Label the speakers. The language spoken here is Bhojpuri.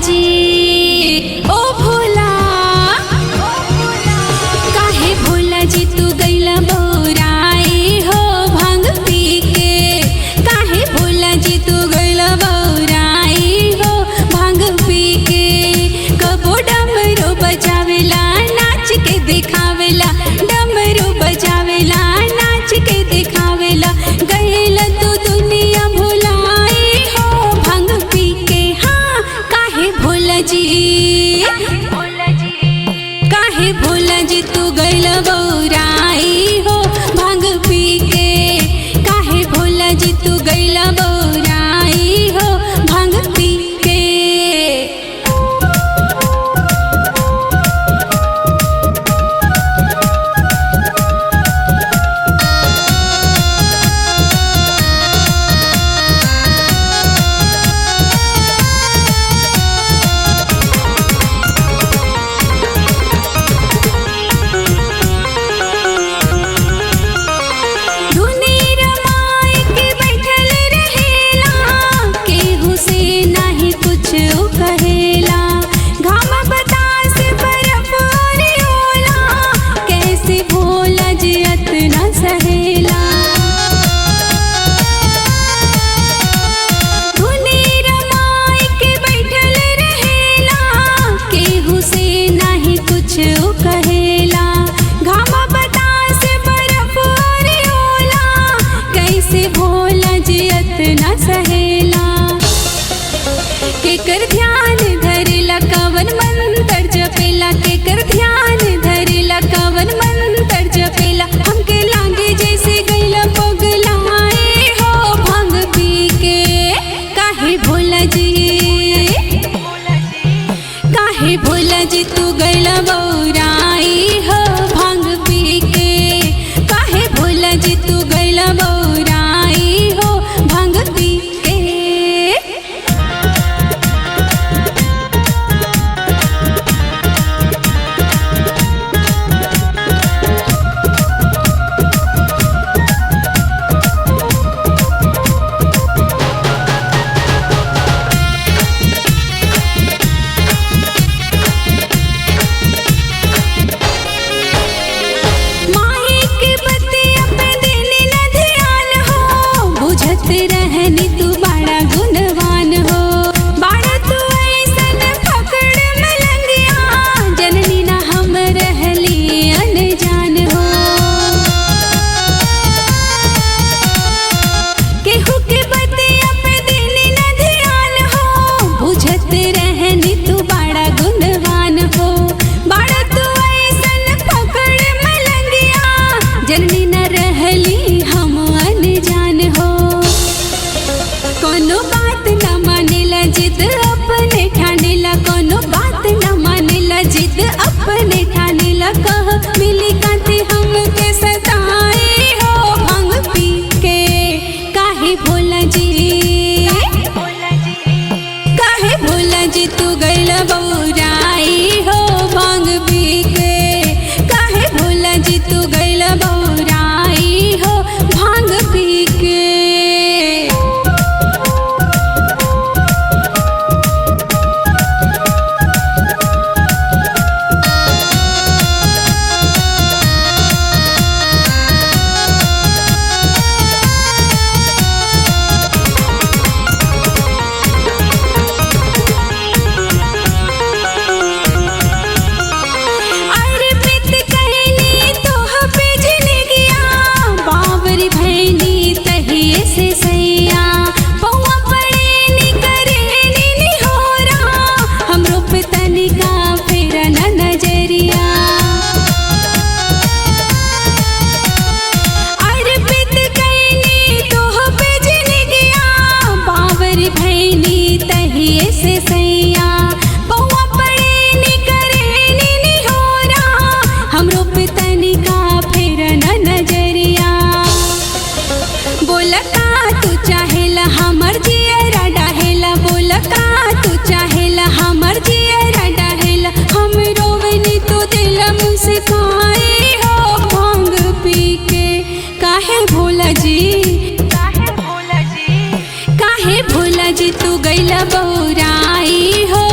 Speaker 1: जी ओ भोला काहे भोला जी तू गैला बौराई हो भांग पी के काहे भोला जी तू गैला बौराई हो भांग पी के कबो डमरू बजावेला नाच के दिखावेला डमरू बजावेला नाच के दिखावेला गैला तू दुनिया भुलाई हो भांग पी के हाँ काहे भोला जी काहे भोला जी तू गैला बौराई हो भांग पी के काहे भोला जी तू गैला बौराई हो भांग पी के केकर ध्यान धरेला कवन मंत्र जपेला केकर ध्यान धरेला कवन मंत्र जपेला हमके लागे जैसे गैला पगलाए हो भांग पी के काहे भोला जी तू गैला बौराई हो भांग पी के काहे भोला जी तू गैला बौराई हो भांग पी के रहनी तू बड़ा गुणवान हो बड़ा तू ऐसन पकड़ मलंगिया जननी ना हम रहली अनजान हो केहू के बतिया पे देनी न ध्यान हो बुझत रहनी तू बड़ा गुणवान हो बड़ा तू ऐसन पकड़ मलंगिया जननी न रहली हम अनजान हो कोनो बात न मानेला जिद अपने ठानेला कोनो बात न मानेला जिद अपने ठानेला कह मिली कांते हमके सताए हो भांग पी के काहे भोला जी तू गैला बौराई हो भांग पी के काहे भोला जी तू गैला बौराई हो भांग पी के हमर जियरा डाहेला बोल का तू चाहेला हमर जियरा डाहेला हम रोवनी तो दिल मुस्काए हो भांग पी के काहे भोला जी तू गैला बौराई हो